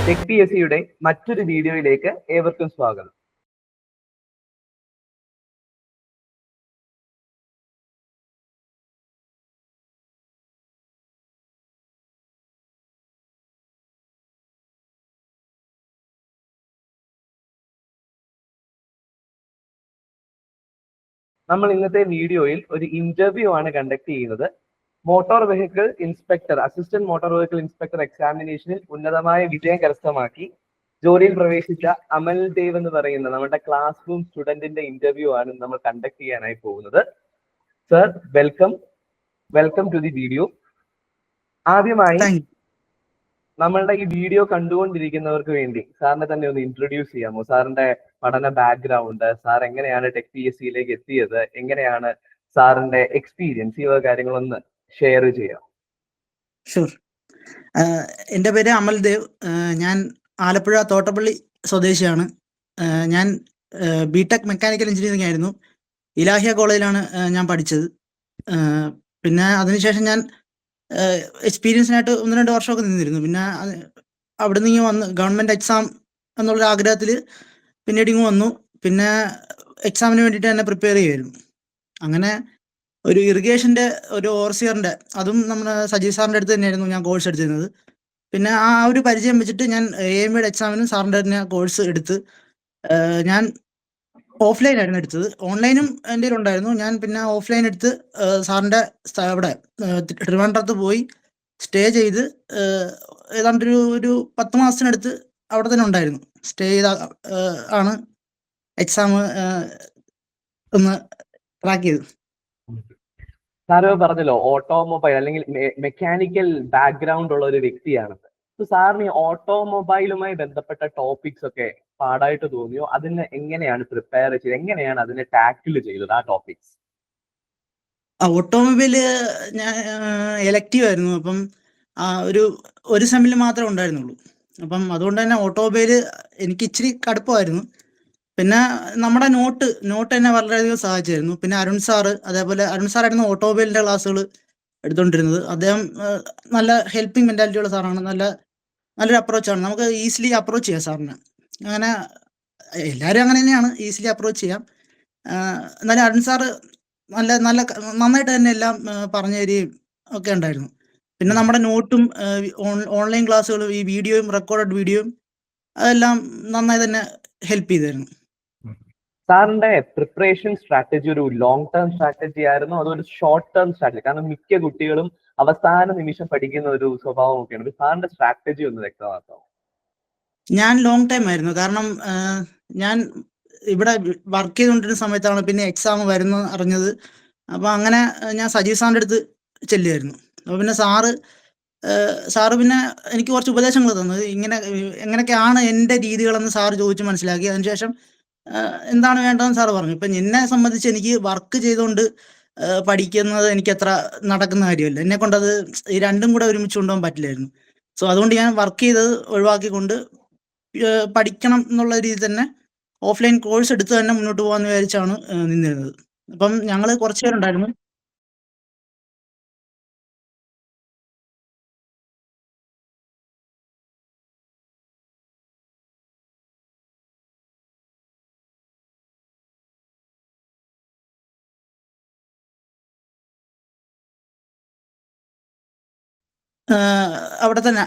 Tech P S സിയുടെ മറ്റൊരു വീഡിയോയിലേക്ക് ഏവർക്കും സ്വാഗതം. നമ്മൾ ഇന്നത്തെ വീഡിയോയിൽ ഒരു ഇന്റർവ്യൂ ആണ് കണ്ടക്ട് ചെയ്യുന്നത്. Motor vehicle inspector, assistant motor vehicle inspector എക്സാമിനേഷനിൽ ഉന്നതമായ വിജയം കരസ്ഥമാക്കി ജോലിയിൽ പ്രവേശിച്ച അമൽ ദേവ് എന്ന് പറയുന്ന നമ്മുടെ ക്ലാസ് റൂം സ്റ്റുഡന്റിന്റെ ഇന്റർവ്യൂ ആണ് നമ്മൾ കണ്ടക്ട് ചെയ്യാനായി പോകുന്നത്. Sir, welcome to the video. ആദ്യമായി നമ്മളുടെ ഈ വീഡിയോ കണ്ടുകൊണ്ടിരിക്കുന്നവർക്ക് വേണ്ടി സാറിനെ തന്നെ ഒന്ന് ഇൻട്രൊഡ്യൂസ് ചെയ്യാമോ? സാറിന്റെ പഠന ബാക്ക്ഗ്രൗണ്ട്, സാർ എങ്ങനെയാണ് ടെക് പി എസ് സിയിലേക്ക് എത്തിയത്, എങ്ങനെയാണ് സാറിന്റെ എക്സ്പീരിയൻസ്, ഈ കാര്യങ്ങളൊന്ന് ഷെയർ ചെയ്യാം. ഷുവർ. എൻ്റെ പേര് അമൽ ദേവ്. ഞാൻ ആലപ്പുഴ തോട്ടപ്പള്ളി സ്വദേശിയാണ്. ഞാൻ ബിടെക് മെക്കാനിക്കൽ എഞ്ചിനീയറിംഗ് ആയിരുന്നു. ഇലാഹിയ കോളേജിലാണ് ഞാൻ പഠിച്ചത്. പിന്നെ അതിനുശേഷം ഞാൻ എക്സ്പീരിയൻസിനായിട്ട് 1-2 വർഷമൊക്കെ നിന്നിരുന്നു. പിന്നെ അവിടെ നിന്ന് വന്ന് ഗവൺമെൻറ് എക്സാം എന്നുള്ളൊരു ആഗ്രഹത്തിൽ പിന്നീട് ഇങ്ങ് വന്നു. പിന്നെ എക്സാമിന് വേണ്ടിയിട്ട് തന്നെ പ്രിപ്പയർ ചെയ്യുമായിരുന്നു. അങ്ങനെ ഒരു ഇറിഗേഷൻ്റെ ഒരു ഓവർസിയറിൻ്റെ, അതും നമ്മുടെ സജീവ് സാറിൻ്റെ അടുത്ത് തന്നെയായിരുന്നു ഞാൻ കോഴ്സ് എടുത്തിരുന്നത്. പിന്നെ ആ ഒരു പരിചയം വെച്ചിട്ട് ഞാൻ AMED എക്സാമിനും സാറിൻ്റെ തന്നെ കോഴ്സ് എടുത്ത്. ഞാൻ ഓഫ്ലൈൻ ആയിരുന്നു എടുത്തത്. ഓൺലൈനും എൻ്റെ ഉണ്ടായിരുന്നു. ഞാൻ പിന്നെ ഓഫ്ലൈൻ എടുത്ത് സാറിൻ്റെ അവിടെ ട്രിവാൻഡ്രത്ത് പോയി സ്റ്റേ ചെയ്ത് ഏതാണ്ട് ഒരു 10 മാസത്തിനടുത്ത് അവിടെ തന്നെ ഉണ്ടായിരുന്നു. സ്റ്റേ ചെയ്ത ആണ് എക്സാം ഒന്ന് ട്രാക്ക് ചെയ്തു. സാറ് പറഞ്ഞല്ലോ ഓട്ടോമൊബൈൽ അല്ലെങ്കിൽ മെക്കാനിക്കൽ ബാക്ക്ഗ്രൗണ്ട് ഉള്ള ഒരു വ്യക്തിയാണ്. സാറിന് ഈ ഓട്ടോമൊബൈലുമായി ബന്ധപ്പെട്ട ടോപ്പിക്സ് ഒക്കെ പാടായിട്ട് തോന്നിയോ? അതിന് എങ്ങനെയാണ് പ്രിപ്പയർ ചെയ്തത്, എങ്ങനെയാണ് അതിനെ ടാക്കിൾ ചെയ്തത് ആ ടോപ്പിക്സ്? ഓട്ടോമൊബൈല് ഞാൻ എലക്റ്റീവ് ആയിരുന്നു. അപ്പം ഒരു സെമ്മിൽ മാത്രമേ ഉണ്ടായിരുന്നുള്ളൂ. അപ്പം അതുകൊണ്ട് തന്നെ ഓട്ടോമൊബൈല് എനിക്ക് ഇച്ചിരി കടുപ്പമായിരുന്നു. പിന്നെ നമ്മുടെ നോട്ട് എന്നെ വളരെയധികം സഹായിച്ചായിരുന്നു. പിന്നെ അരുൺ സാറായിരുന്നു ഓട്ടോമൊബൈലിൻ്റെ ക്ലാസ്സുകൾ എടുത്തുകൊണ്ടിരുന്നത്. അദ്ദേഹം നല്ല ഹെൽപ്പിംഗ് മെൻറ്റാലിറ്റിയുള്ള സാറാണ്. നല്ലൊരു അപ്രോച്ചാണ്. നമുക്ക് ഈസിലി അപ്രോച്ച് ചെയ്യാം സാറിന്. അങ്ങനെ എല്ലാവരും അങ്ങനെ തന്നെയാണ്, ഈസിലി അപ്രോച്ച് ചെയ്യാം. എന്നാലും അരുൺ സാറ് നന്നായിട്ട് തന്നെ എല്ലാം പറഞ്ഞു തരികയും ഒക്കെ ഉണ്ടായിരുന്നു. പിന്നെ നമ്മുടെ നോട്ടും ഓൺലൈൻ ക്ലാസ്സുകളും ഈ വീഡിയോയും റെക്കോർഡഡ് വീഡിയോയും അതെല്ലാം നന്നായി തന്നെ ഹെൽപ്പ് ചെയ്തായിരുന്നു. സാറിന്റെ പ്രിപ്പറേഷൻ സ്ട്രാറ്റജി ഒരു ലോങ് ടേം സ്ട്രാറ്റജി ആയിരുന്നു, അതൊരു ഷോർട്ട് ടേം സ്ട്രാറ്റജി? കാരണം മിക്ക കുട്ടികളും അവസാന നിമിഷം പഠിക്കുന്ന ഒരു സ്വഭാവമൊക്കെയാണ്. സാറിന്റെ സ്ട്രാറ്റജി ഒന്ന് വ്യക്തമാക്കാമോ? ഞാൻ ലോങ് ടൈം ആയിരുന്നു. കാരണം ഞാൻ ഇവിടെ വർക്ക് ചെയ്തുകൊണ്ടിരുന്ന സമയത്താണ് പിന്നെ എക്സാം വരുന്ന അറിഞ്ഞത്. അപ്പോൾ അങ്ങനെ ഞാൻ സജീവ് സാറിൻ്റെ അടുത്ത് ചെല്ലുമായിരുന്നു. അപ്പോൾ പിന്നെ സാറ് പിന്നെ എനിക്ക് കുറച്ച് ഉപദേശങ്ങൾ തന്നത്, എങ്ങനെയൊക്കെയാണ് എൻ്റെ രീതികളെന്ന് സാറ് ചോദിച്ച് മനസ്സിലാക്കി. അതിനുശേഷം എന്താണ് വേണ്ടതെന്ന് സാറ് പറഞ്ഞു. ഇപ്പം എന്നെ സംബന്ധിച്ച് എനിക്ക് വർക്ക് ചെയ്തുകൊണ്ട് പഠിക്കുന്നത് എനിക്ക് അത്ര നടക്കുന്ന കാര്യമല്ല. എന്നെ കൊണ്ടത് ഈ രണ്ടും കൂടെ ഒരുമിച്ച് കൊണ്ടുപോകാൻ പറ്റില്ലായിരുന്നു. സോ അതുകൊണ്ട് ഞാൻ വർക്ക് ചെയ്തത് ഒഴിവാക്കിക്കൊണ്ട് പഠിക്കണം എന്നുള്ള രീതിയിൽ തന്നെ ഓഫ്ലൈൻ കോഴ്സ് എടുത്ത് തന്നെ മുന്നോട്ട് പോകാമെന്ന് വിചാരിച്ചാണ് നിന്നിരുന്നത്. അപ്പം ഞങ്ങൾ കുറച്ച് പേരുണ്ടായിരുന്നു. അവിടെ തന്നെ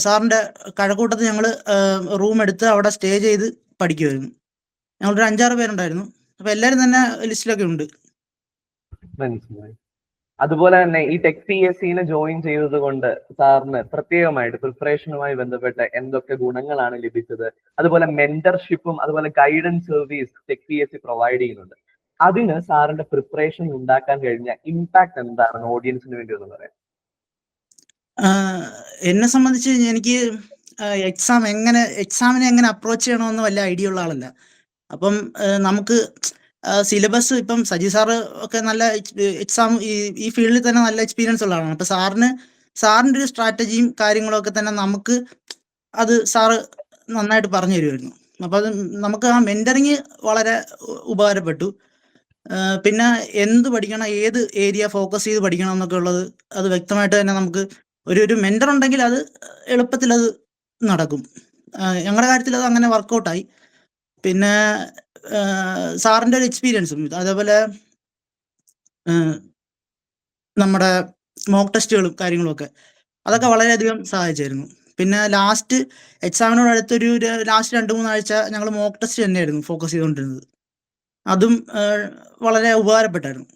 സാറിൻ്റെ കഴക്കൂട്ടത്ത് ഞങ്ങൾ റൂം എടുത്ത് അവിടെ സ്റ്റേ ചെയ്ത് പഠിക്കുമായിരുന്നു. ഞങ്ങളൊരു 5-6 പേരുണ്ടായിരുന്നു. അപ്പോൾ എല്ലാവരും തന്നെ ലിസ്റ്റിലൊക്കെ ഉണ്ട്. മനസ്സിലായി. അതുപോലെ തന്നെ ഈ ടെക് പി എസ് സിനെ ജോയിൻ ചെയ്തത് കൊണ്ട് സാറിന് പ്രത്യേകമായിട്ട് പ്രിപ്പറേഷനുമായി ബന്ധപ്പെട്ട് എന്തൊക്കെ ഗുണങ്ങളാണ് ലഭിച്ചത്? അതുപോലെ മെന്റർഷിപ്പും അതുപോലെ guidance service tech P S C provide ചെയ്യുന്നുണ്ട്. അതിന് സാറിന്റെ പ്രിപ്പറേഷൻ ഉണ്ടാക്കാൻ കഴിഞ്ഞ ഇമ്പാക്ട് എന്താണ് ഓഡിയൻസിന് വേണ്ടി ഒന്ന് പറയാം? എന്നെ സംബന്ധിച്ച് എനിക്ക് എക്സാമിനെ എങ്ങനെ അപ്രോച്ച് ചെയ്യണമെന്ന് വലിയ ഐഡിയ ഉള്ള ആളല്ല. അപ്പം നമുക്ക് സിലബസ് ഇപ്പം സജി സാറ് ഒക്കെ നല്ല എക്സാം ഈ ഫീൽഡിൽ തന്നെ നല്ല എക്സ്പീരിയൻസ് ഉള്ള ആളാണ്. അപ്പം സാറിൻ്റെ ഒരു സ്ട്രാറ്റജിയും കാര്യങ്ങളൊക്കെ തന്നെ നമുക്ക് അത് സാറ് നന്നായിട്ട് പറഞ്ഞു തരുമായിരുന്നു. അപ്പോൾ അത് നമുക്ക് ആ മെൻറ്ററിങ് വളരെ ഉപകാരപ്പെട്ടു. പിന്നെ എന്ത് പഠിക്കണം, ഏത് ഏരിയ ഫോക്കസ് ചെയ്ത് പഠിക്കണം എന്നൊക്കെ ഉള്ളത് അത് വ്യക്തമായിട്ട് തന്നെ നമുക്ക് ഒരു മെൻറ്റർ ഉണ്ടെങ്കിൽ അത് എളുപ്പത്തിൽ അത് നടക്കും. ഞങ്ങളുടെ കാര്യത്തിൽ അത് അങ്ങനെ വർക്കൗട്ടായി. പിന്നെ സാറിൻ്റെ ഒരു എക്സ്പീരിയൻസും അതേപോലെ നമ്മുടെ മോക്ക് ടെസ്റ്റുകളും കാര്യങ്ങളും ഒക്കെ അതൊക്കെ വളരെയധികം സഹായിച്ചായിരുന്നു. പിന്നെ ലാസ്റ്റ് എക്സാമിനോട് അടുത്തൊരു ലാസ്റ്റ് 2-3 ആഴ്ച ഞങ്ങൾ മോക്ക് ടെസ്റ്റ് തന്നെയായിരുന്നു ഫോക്കസ് ചെയ്തുകൊണ്ടിരുന്നത്. അതും വളരെ ഉപകാരപ്പെട്ടായിരുന്നു.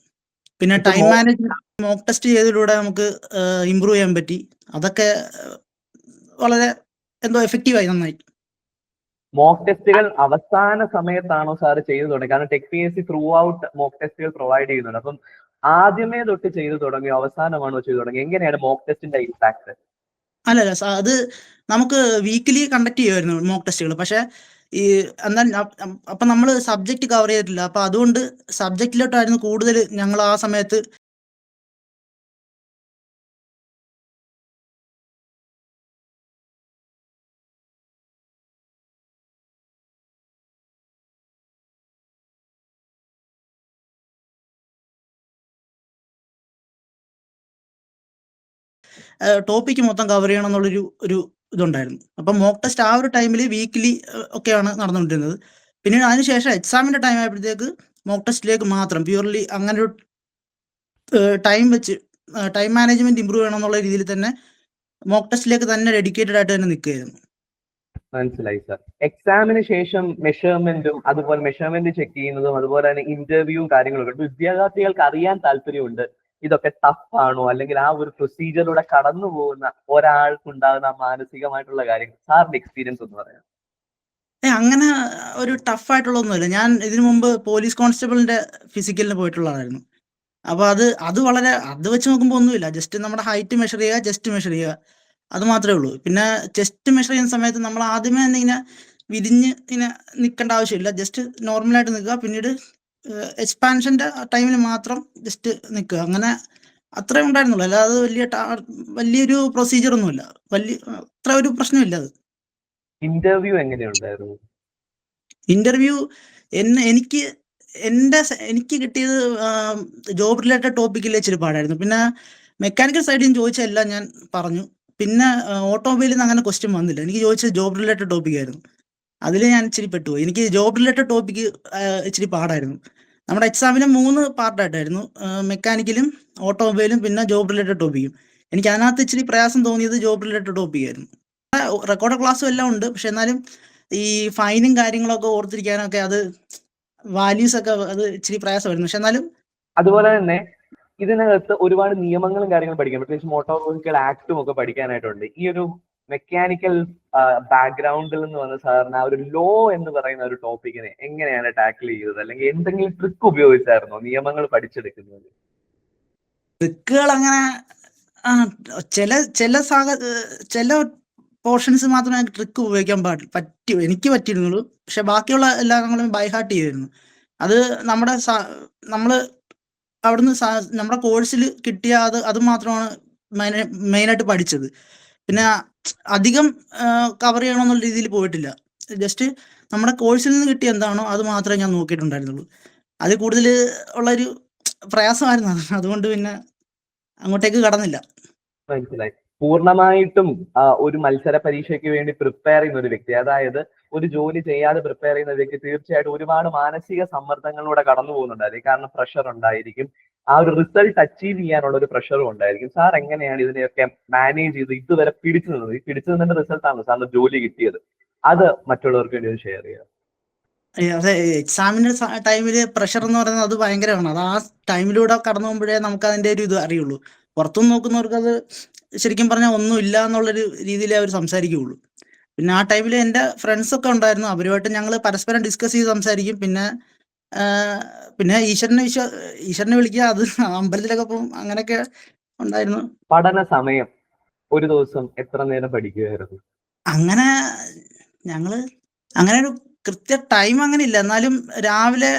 പിന്നെ ഇപ്പൊ ടൈം മാനേജ്മെന്റ് മോക്ക് ടെസ്റ്റ് ചെയ്തതിലൂടെ നമുക്ക് ഇമ്പ്രൂവ് ചെയ്യാൻ പറ്റി. അതൊക്കെ വളരെ എന്തോ എഫക്റ്റീവായി നന്നായി. മോക്ക് ടെസ്റ്റുകൾ അവസാന സമയത്താണോ സാർ ചെയ്തു തുടങ്ങി? കാരണം tech P S C through out mock ടെസ്റ്റുകൾ പ്രൊവൈഡ് ചെയ്യുന്നുണ്ട്. അപ്പം ആദ്യമേ തൊട്ട് ചെയ്തു തുടങ്ങി അവസാനമാണോ ചെയ്തു തുടങ്ങി? എങ്ങനെയാണ് മോക്ക് ടെസ്റ്റിന്റെ ഇമ്പാക്ട്? അല്ലല്ല അത് നമുക്ക് വീക്കിലി കണ്ടക്ട് ചെയ്യുമായിരുന്നു മോക്ക് ടെസ്റ്റുകൾ. പക്ഷേ ഈ എന്നാൽ അപ്പം നമ്മൾ സബ്ജക്റ്റ് കവർ ചെയ്തിട്ടില്ല. അപ്പം അതുകൊണ്ട് സബ്ജക്റ്റിലോട്ടായിരുന്നു കൂടുതൽ ഞങ്ങൾ ആ സമയത്ത് ടോപ്പിക്ക് മൊത്തം കവർ ചെയ്യണം എന്നുള്ളൊരു ഇതുണ്ടായിരുന്നു. അപ്പം മോക്ക് ടെസ്റ്റ് ആ ഒരു ടൈമിൽ വീക്കിലി ഒക്കെയാണ് നടന്നുകൊണ്ടിരുന്നത്. പിന്നീട് അതിനുശേഷം എക്സാമിൻ്റെ ടൈം ആയപ്പോഴത്തേക്ക് മോക്ക് ടെസ്റ്റിലേക്ക് മാത്രം പ്യൂർലി അങ്ങനെ ഒരു ടൈം വെച്ച് ടൈം മാനേജ്മെന്റ് ഇമ്പ്രൂവ് ചെയ്യണം എന്നുള്ള രീതിയിൽ തന്നെ മോക്ക് ടെസ്റ്റിലേക്ക് തന്നെ ഡെഡിക്കേറ്റഡ് ആയിട്ട് തന്നെ നിൽക്കുകയായിരുന്നു. മനസ്സിലായി സാർ. എക്സാമിന് ശേഷം മെഷർമെന്റും അതുപോലെ മെഷർമെന്റ് ചെക്ക് ചെയ്യുന്നതും അതുപോലെ തന്നെ ഇന്റർവ്യൂവും കാര്യങ്ങളൊക്കെ ഉണ്ട്. വിദ്യാർത്ഥികൾക്ക് അറിയാൻ താല്പര്യമുണ്ട് ഇതൊക്കെ ടഫ് ആണോ, അല്ലെങ്കിൽ ആ ഒരു പ്രൊസീജിയറിലൂടെ കടന്നു പോകുന്ന ഒരാൾക്കുണ്ടാകുന്ന മാനസികമായിട്ടുള്ള കാര്യങ്ങൾ സാറിന്റെ എക്സ്പീരിയൻസ് ഒന്ന് പറയാം. അങ്ങനെ ഒരു ടഫ് ആയിട്ടുള്ളതൊന്നുമില്ല. ഞാൻ ഇതിനു മുമ്പ് പോലീസ് കോൺസ്റ്റബിളിന്റെ ഫിസിക്കലിന് പോയിട്ടുള്ളതായിരുന്നു. അപ്പോൾ അത് വളരെ അത് വെച്ച് നോക്കുമ്പോൾ ഒന്നുമില്ല. ജസ്റ്റ് നമ്മുടെ ഹൈറ്റ് മെഷർ ചെയ്യുക, ചെസ്റ്റ് മെഷർ ചെയ്യുക, അത് മാത്രമേ ഉള്ളൂ. പിന്നെ ചെസ്റ്റ് മെഷർ ചെയ്യുന്ന സമയത്ത് നമ്മൾ ആദ്യമേ തന്നെ ഇങ്ങനെ വിരിഞ്ഞ് ഇങ്ങനെ നിൽക്കേണ്ട ആവശ്യമില്ല. ജസ്റ്റ് നോർമലായിട്ട് നിൽക്കുക. പിന്നീട് എക്സ്പാൻഷൻ്റെ ടൈമിൽ മാത്രം ജസ്റ്റ് നിൽക്കുക. അങ്ങനെ അത്രേ ഉണ്ടായിരുന്നുള്ളൂ. അല്ലാതെ വലിയൊരു പ്രൊസീജിയർ ഒന്നുമില്ല. അത്ര ഒരു പ്രശ്നമില്ല അത്. ഇന്റർവ്യൂ എങ്ങനെയുണ്ടായിരുന്നു? ഇന്റർവ്യൂ എനിക്ക് കിട്ടിയത് ജോബ് റിലേറ്റഡ് ടോപ്പിക്കിൽ ഇച്ചിരി പാടായിരുന്നു. പിന്നെ മെക്കാനിക്കൽ സൈഡിൽ ചോദിച്ചതെല്ലാം ഞാൻ പറഞ്ഞു. പിന്നെ ഓട്ടോമൊബൈലിൽ നിന്ന് അങ്ങനെ ക്വസ്റ്റ്യൻ വന്നില്ല. എനിക്ക് ചോദിച്ചത് ജോബ് റിലേറ്റഡ് ടോപ്പിക്കായിരുന്നു. അതിൽ ഞാൻ ഇച്ചിരി പെട്ടുപോയി. എനിക്ക് ജോബ് റിലേറ്റഡ് ടോപ്പിക്ക് ഇച്ചിരി പാടായിരുന്നു. നമ്മുടെ എക്സാമിന് 3 പാർട്ടായിട്ടായിരുന്നു, മെക്കാനിക്കലും ഓട്ടോമൊബൈലും പിന്നെ ജോബ് റിലേറ്റഡ് ടോപ്പിക്കും. എനിക്ക് അതിനകത്ത് ഇച്ചിരി പ്രയാസം തോന്നിയത് ജോബ് റിലേറ്റഡ് ടോപ്പിക്കായിരുന്നു. റെക്കോർഡ് ക്ലാസ്സും എല്ലാം ഉണ്ട്. പക്ഷെ എന്നാലും ഈ ഫൈനും കാര്യങ്ങളൊക്കെ ഓർത്തിരിക്കാനൊക്കെ അത് വാല്യൂസ് ഒക്കെ അത് ഇച്ചിരി പ്രയാസമായിരുന്നു. പക്ഷെ എന്നാലും അതുപോലെ തന്നെ ഇതിനകത്ത് ഒരുപാട് നിയമങ്ങളും കാര്യങ്ങളും പഠിക്കാൻ, പ്രത്യേകിച്ച് മോട്ടോർ വെഹിക്കിൾ ആക്ടും ഒക്കെ പഠിക്കാനായിട്ടുണ്ട്. ഈ ഒരു മെക്കാനിക്കൽ ബാക്ക്ഗ്രൗണ്ടിൽ നിന്ന് വന്ന സാറിന് ആ ഒരു ലോ എന്ന് പറയുന്ന ഒരു ടോപ്പിക്കിനെ എങ്ങനെയാണ് ടാക്കിൾ ചെയ്തത്, അല്ലെങ്കിൽ എന്തെങ്കിലും ട്രിക്ക് ഉപയോഗിച്ചായിരുന്നോ നിയമങ്ങൾ പഠിച്ചെടുക്കുന്നത്? ട്രിക്കുകൾ അങ്ങനെ ചില പോർഷൻസ് മാത്രമേ ട്രിക്ക് ഉപയോഗിക്കാൻ എനിക്ക് പറ്റിയിരുന്നുള്ളൂ. പക്ഷെ ബാക്കിയുള്ള എല്ലാ ഞങ്ങളും ബൈ ഹാർട്ട് ചെയ്യുമായിരുന്നു. അത് നമ്മൾ അവിടുന്ന് നമ്മുടെ കോഴ്സിൽ കിട്ടിയ അത് മാത്രമാണ് മെയിനായിട്ട് പഠിച്ചത്. പിന്നെ അധികം കവർ ചെയ്യണമെന്നുള്ള രീതിയിൽ പോയിട്ടില്ല. ജസ്റ്റ് നമ്മുടെ കോഴ്സിൽ നിന്ന് കിട്ടിയ എന്താണോ അത് മാത്രമേ ഞാൻ നോക്കിയിട്ടുണ്ടായിരുന്നുള്ളൂ. അതിൽ കൂടുതൽ ഉള്ളൊരു പ്രയാസമായിരുന്നു. അതുകൊണ്ട് പിന്നെ അങ്ങോട്ടേക്ക് കടന്നില്ല. മനസ്സിലായി. പൂർണ്ണമായിട്ടും ഒരു മത്സര പരീക്ഷയ്ക്ക് വേണ്ടി പ്രിപ്പയർ ചെയ്യുന്ന ഒരു വ്യക്തി, അതായത് ഒരു ജോലി ചെയ്യാതെ പ്രിപ്പയർ ചെയ്യുന്ന വ്യക്തി തീർച്ചയായിട്ടും ഒരുപാട് മാനസിക സമ്മർദ്ദങ്ങളിലൂടെ കടന്നു പോകുന്നുണ്ടായിരിക്കും. കാരണം പ്രഷർ ഉണ്ടായിരിക്കും, ആ ഒരു റിസൾട്ട് അച്ചീവ് ചെയ്യാനുള്ള ഒരു പ്രഷറും ഉണ്ടായിരിക്കും. സാർ എങ്ങനെയാണ് ഇതിനെയൊക്കെ മാനേജ് ചെയ്ത് ഇതുവരെ പിടിച്ചു നിന്നത്? ഈ പിടിച്ചു നിന്നതിന്റെ റിസൾട്ടാണ് സാറിന് ജോലി കിട്ടിയത്. അത് മറ്റുള്ളവർക്ക് വേണ്ടി ഒന്ന് ഷെയർ ചെയ്യുക. അതെ, എക്സാമിന്റെ ടൈമിൽ പ്രഷർ എന്ന് പറയുന്നത് അത് ഭയങ്കരമാണ്. അത് ആ ടൈമിലൂടെ കടന്നു പോകുമ്പോഴേ നമുക്ക് അതിന്റെ ഒരു ഇത് അറിയുള്ളൂ. പുറത്തുനിന്ന് നോക്കുന്നവർക്ക് അത് ശരിക്കും പറഞ്ഞാൽ ഒന്നും ഇല്ല എന്നുള്ളൊരു രീതിയിലേ അവർ സംസാരിക്കുകയുള്ളൂ. പിന്നെ ആ ടൈമിൽ എൻ്റെ ഫ്രണ്ട്സ് ഒക്കെ ഉണ്ടായിരുന്നു. അവരുമായിട്ട് ഞങ്ങൾ പരസ്പരം ഡിസ്കസ് ചെയ്ത് സംസാരിക്കും. പിന്നെ ഈശ്വരനെ വിളിക്കുക, അത് അമ്പലത്തിലൊക്കെ പോകും, അങ്ങനെയൊക്കെ ഉണ്ടായിരുന്നു. പഠന സമയം ഒരു ദിവസം എത്ര നേരം പഠിക്കുമായിരുന്നു? അങ്ങനെ അങ്ങനെ ഒരു കൃത്യ ടൈം അങ്ങനെ ഇല്ല. എന്നാലും രാവിലെ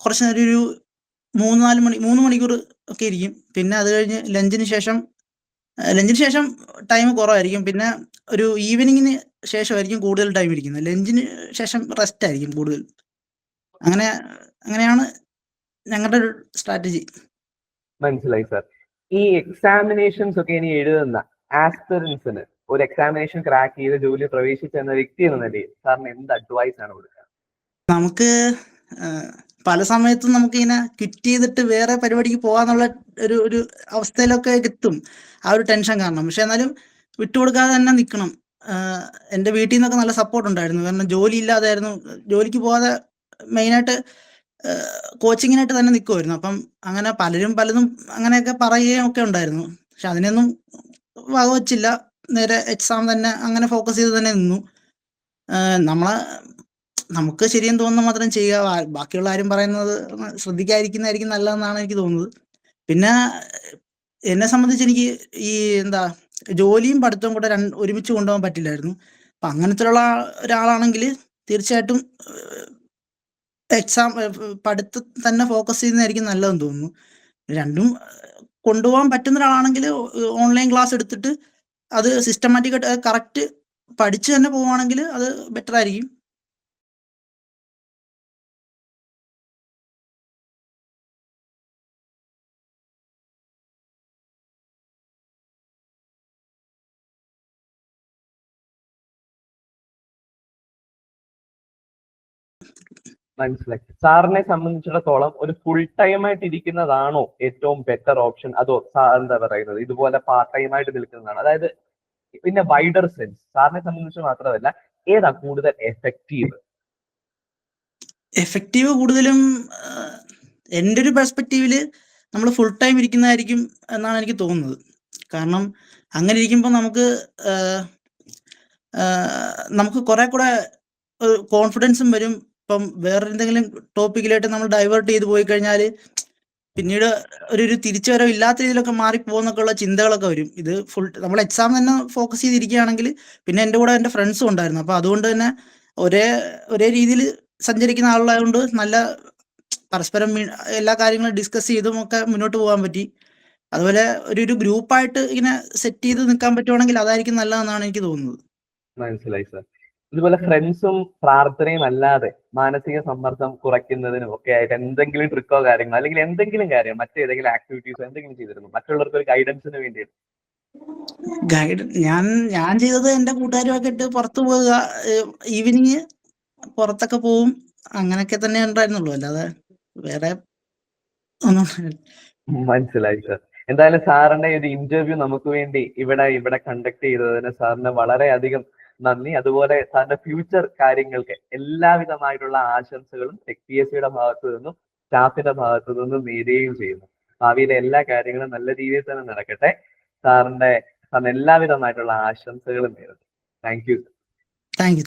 കുറച്ച് നേരം ഒരു 3 മണിക്കൂർ ഒക്കെ ഇരിക്കും. പിന്നെ അത് കഴിഞ്ഞ് ലഞ്ചിന് ശേഷം ടൈം കുറവായിരിക്കും. പിന്നെ ഒരു ഈവനിങ്ങിന് ശേഷമായിരിക്കും കൂടുതൽ ടൈം ഇരിക്കുന്നത്. ലഞ്ചിന് ശേഷം റെസ്റ്റ് ആയിരിക്കും കൂടുതൽ. അങ്ങനെയാണ് ഞങ്ങളുടെ ഒരു സ്ട്രാറ്റജി. മനസ്സിലായി സാർ. ഈ എക്സാമിനേഷൻസ് ഒക്കെ ഇനി എഴുതുന്ന ആസ്പിറൻസിന് ഒരു എക്സാമിനേഷൻ ക്രാക്ക് ചെയ്ത് ജോലി പ്രവേശിച്ച എന്ന വ്യക്തി എന്ന നിലയിൽ സാറിന് എന്ത് അഡ്വൈസ് ആണ് കൊടുക്കുക? നമുക്ക് പല സമയത്തും നമുക്കിങ്ങനെ ക്വിറ്റ് ചെയ്തിട്ട് വേറെ പരിപാടിക്ക് പോകാന്നുള്ള ഒരു അവസ്ഥയിലൊക്കെ എത്തും, ആ ഒരു ടെൻഷൻ കാരണം. പക്ഷെ എന്നാലും വിട്ടുകൊടുക്കാതെ തന്നെ നിൽക്കണം. എൻ്റെ വീട്ടിൽ നിന്നൊക്കെ നല്ല സപ്പോർട്ട് ഉണ്ടായിരുന്നു. കാരണം ജോലി ഇല്ലാതായിരുന്നു, ജോലിക്ക് പോകാതെ മെയിനായിട്ട് കോച്ചിങ്ങിനായിട്ട് തന്നെ നിൽക്കുമായിരുന്നു. അപ്പം അങ്ങനെ പലരും പലതും അങ്ങനെയൊക്കെ പറയുകയും ഒക്കെ ഉണ്ടായിരുന്നു. പക്ഷെ അതിനൊന്നും വകവച്ചില്ല, നേരെ എക്സാം തന്നെ അങ്ങനെ ഫോക്കസ് ചെയ്ത് തന്നെ നിന്നു. നമുക്ക് ശരിയെന്ന് തോന്നുന്ന മാത്രം ചെയ്യുക, ബാക്കിയുള്ള ആരും പറയുന്നത് ശ്രദ്ധിക്കാതിരിക്കുന്നതായിരിക്കും നല്ലതെന്നാണ് എനിക്ക് തോന്നുന്നത്. പിന്നെ എന്നെ സംബന്ധിച്ച് എനിക്ക് ഈ ജോലിയും പഠിത്തവും കൂടെ ഒരുമിച്ച് കൊണ്ടുപോകാൻ പറ്റില്ലായിരുന്നു. അപ്പം അങ്ങനത്തെയുള്ള ഒരാളാണെങ്കിൽ തീർച്ചയായിട്ടും എക്സാം പഠിത്തം തന്നെ ഫോക്കസ് ചെയ്യുന്നതായിരിക്കും നല്ലതെന്ന് തോന്നുന്നു. രണ്ടും കൊണ്ടുപോകാൻ പറ്റുന്ന ഒരാളാണെങ്കിൽ ഓൺലൈൻ ക്ലാസ് എടുത്തിട്ട് അത് സിസ്റ്റമാറ്റിക്കായിട്ട് കറക്റ്റ് പഠിച്ച് തന്നെ പോവുകയാണെങ്കിൽ അത് ബെറ്റർ ആയിരിക്കും. മനസ്സിലായി. സാറിനെ സംബന്ധിച്ചിടത്തോളം ഒരു ഫുൾ ടൈം ആയിട്ട് ഇരിക്കുന്നതാണോ ഏറ്റവും ബെറ്റർ ഓപ്ഷൻ, അതോ എന്താ പറയുന്നത് ഇതുപോലെ പാർട്ട് ടൈം ആയിട്ട് നിൽക്കുന്നതാണോ? അതായത് പിന്നെ വൈഡർ സെൻസ് സാറിനെ സംബന്ധിച്ച് മാത്രമല്ല, ഏതാ കൂടുതൽ എഫക്റ്റീവ് കൂടുതലും എൻ്റെ ഒരു പെർസ്പെക്റ്റീവില് നമ്മൾ ഫുൾ ടൈം ഇരിക്കുന്നതായിരിക്കും എന്നാണ് എനിക്ക് തോന്നുന്നത്. കാരണം അങ്ങനെ ഇരിക്കുമ്പോൾ നമുക്ക് കുറെ കൂടെ കോൺഫിഡൻസും വരും. ഇപ്പം വേറെ എന്തെങ്കിലും ടോപ്പിക്കിലായിട്ട് നമ്മൾ ഡൈവേർട്ട് ചെയ്ത് പോയി കഴിഞ്ഞാൽ പിന്നീട് ഒരു തിരിച്ചു വരവ് ഇല്ലാത്ത രീതിയിലൊക്കെ മാറിപ്പോകുന്നൊക്കെ ഉള്ള ചിന്തകളൊക്കെ വരും. ഇത് നമ്മൾ എക്സാം തന്നെ ഫോക്കസ് ചെയ്തിരിക്കുകയാണെങ്കിൽ, പിന്നെ എൻ്റെ കൂടെ എൻ്റെ ഫ്രണ്ട്സും ഉണ്ടായിരുന്നു. അപ്പോൾ അതുകൊണ്ട് തന്നെ ഒരേ രീതിയിൽ സഞ്ചരിക്കുന്ന ആളായതുകൊണ്ട് നല്ല പരസ്പരം എല്ലാ കാര്യങ്ങളും ഡിസ്കസ് ചെയ്തും ഒക്കെ മുന്നോട്ട് പോകാൻ പറ്റി. അതുപോലെ ഒരു ഗ്രൂപ്പായിട്ട് ഇങ്ങനെ സെറ്റ് ചെയ്ത് നിൽക്കാൻ പറ്റുവാണെങ്കിൽ അതായിരിക്കും നല്ലതെന്നാണ് എനിക്ക് തോന്നുന്നത്. മനസ്സിലായി സാർ. ഇതുപോലെ ഫ്രണ്ട്സും പ്രാർത്ഥനയും അല്ലാതെ മാനസിക സമ്മർദ്ദം കുറയ്ക്കുന്നതിനും ഒക്കെ ആയിട്ട് എന്തെങ്കിലും ട്രിക്കോ കാര്യങ്ങളോ അല്ലെങ്കിൽ എന്തെങ്കിലും കാര്യം മറ്റേതെങ്കിലും ആക്ടിവിറ്റീസോ എന്തെങ്കിലും ചെയ്തിരുന്നു മറ്റുള്ളവർക്ക് ഒരു ഗൈഡൻസിന് വേണ്ടിയിട്ട്? ഞാൻ ചെയ്തത് എൻ്റെ കൂട്ടുകാരുമൊക്കെ ഇട്ട് പുറത്തു പോവുക, ഈവനിങ് പുറത്തൊക്കെ പോവും, അങ്ങനെയൊക്കെ തന്നെ ഉണ്ടായിരുന്നുള്ളൂ. അല്ലാതെ വേറെ ഒന്നും. മനസ്സിലായി സാർ. എന്തായാലും സാറിന്റെ ഒരു ഇന്റർവ്യൂ നമുക്ക് വേണ്ടി ഇവിടെ കണ്ടക്ട് ചെയ്തതിന് സാറിന് വളരെയധികം നന്ദി. അതുപോലെ സാറിന്റെ ഫ്യൂച്ചർ കാര്യങ്ങൾക്ക് എല്ലാവിധമായിട്ടുള്ള ആശംസകളും TechPSCയുടെ ഭാഗത്തു നിന്നും സ്റ്റാഫിന്റെ ഭാഗത്തു നിന്നും നേരുകയും ചെയ്യുന്നു. ഭാവിയിലെ എല്ലാ കാര്യങ്ങളും നല്ല രീതിയിൽ തന്നെ നടക്കട്ടെ. സാറിന് എല്ലാവിധമായിട്ടുള്ള ആശംസകളും നേരുന്നു. Thank you. Thank you.